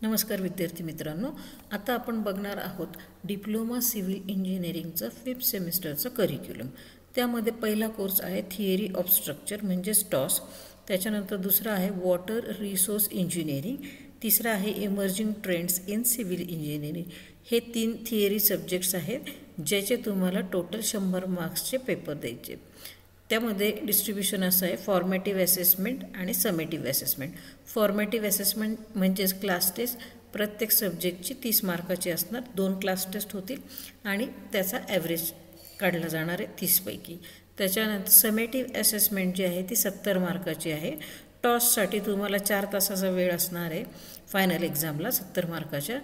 नमस्कार विद्यार्थी मित्रांनो, आता आपण बघणार आहोत डिप्लोमा सिव्हिल इंजिनिअरिंगचं 5th सेमिस्टरचं करिक्युलम। त्यामध्ये पहिला कोर्स आहे थिअरी ऑफ स्ट्रक्चर म्हणजे टॉस, त्याच्यानंतर दुसरा आहे वॉटर रिसोर्स इंजिनिअरिंग, तिसरा आहे emerging trends in civil engineering. हे 3 थिअरी सब्जेक्ट्स आहेत ज्याचे तुम्हाला टोटल 100 मार्क्सचे पेपर द्यायचे। त्यामध्ये डिस्ट्रीब्युशन असं आहे फॉर्मेटिव्ह असेसमेंट आणि समेटिव्ह असेसमेंट। फॉर्मेटिव्ह असेसमेंट म्हणजेच क्लास टेस्ट, प्रत्येक सब्जेक्टची 30 मार्काची असणार, 2 क्लास टेस्ट होतील आणि त्याचा ॲव्हरेज काढला जाणार आहे 30 पैकी। त्याच्यानंतर समेटिव्ह असेसमेंट जी आहे ती 70 मार्काची आहे। टॉससाठी तुम्हाला 4 तासाचा वेळ असणार आहे फायनल एक्झामला 70 मार्काच्या।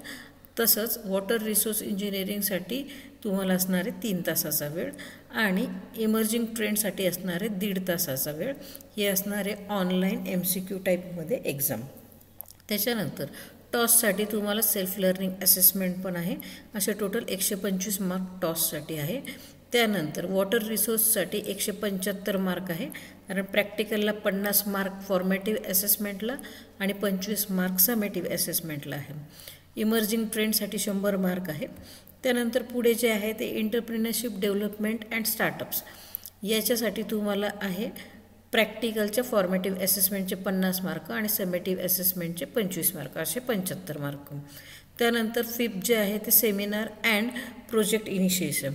तसंच वॉटर रिसोर्स इंजिनिअरिंगसाठी तुम्हाला असणार आहे 3 तासाचा वेळ आणि इमर्जिंग ट्रेंडसाठी असणार आहे 1.5 तासाचा वेळ। हे असणार आहे ऑनलाईन MCQ टाईपमध्ये एक्झाम। त्याच्यानंतर टॉससाठी तुम्हाला सेल्फ लर्निंग असेसमेंट पण आहे, असे टोटल 125 मार्क टॉससाठी आहे। त्यानंतर वॉटर रिसोर्ससाठी 175 मार्क आहे, कारण प्रॅक्टिकलला 50 मार्क फॉर्मेटिव्ह असेसमेंटला आणि 25 मार्क समेटिव्ह असेसमेंटला आहे। इमर्जिंग ट्रेंडसाठी 100 मार्क आहे। त्यानंतर पुढे जे आहे ते एंटरप्रिनरशिप डेव्हलपमेंट अँड स्टार्टअप्स, याच्यासाठी तुम्हाला आहे प्रॅक्टिकलच्या फॉर्मेटिव्ह असेसमेंटचे 50 मार्क आणि समेटिव्ह असेसमेंटचे 25 मार्क, असे 75 मार्क। त्यानंतर 5th जे आहे ते सेमिनार अँड प्रोजेक्ट इनिशिएशन,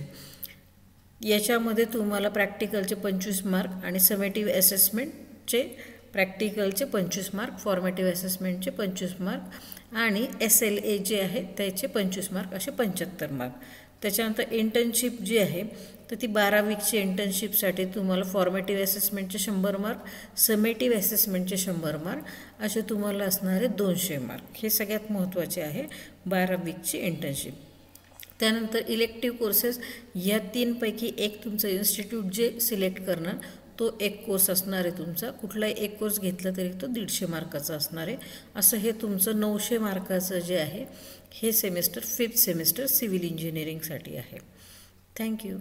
याच्यामध्ये तुम्हाला प्रॅक्टिकलचे 25 मार्क आणि समेटिव्ह असेसमेंटचे प्रॅक्टिकलचे 25 मार्क, फॉर्मेटिव्ह असेसमेंटचे 25 मार्क आणि SLA जे आहे त्याचे 25 मार्क, असे 75 मार्क। त्याच्यानंतर इंटर्नशिप जी आहे तर ती 12 वीकची इंटर्नशिपसाठी तुम्हाला फॉर्मेटिव्ह असेसमेंटचे 100 मार्क, समेटिव्ह असेसमेंटचे 100 मार्क, असे तुम्हाला असणारे 200 मार्क। हे सगळ्यात महत्त्वाचे आहे 12 वीकची इंटर्नशिप। त्यानंतर इलेक्टिव्ह कोर्सेस, या 3 पैकी एक तुमचं इन्स्टिट्यूट जे सिलेक्ट करणार तो एक कोर्स असणार आहे तुमचा। कुठलाही एक कोर्स घेतला तरी तो 150 मार्काचा असणार आहे। असं हे तुमचं 900 मार्काचं जे आहे हे सेमिस्टर 5th सेमिस्टर सिव्हिल इंजिनिअरिंगसाठी आहे। थँक्यू।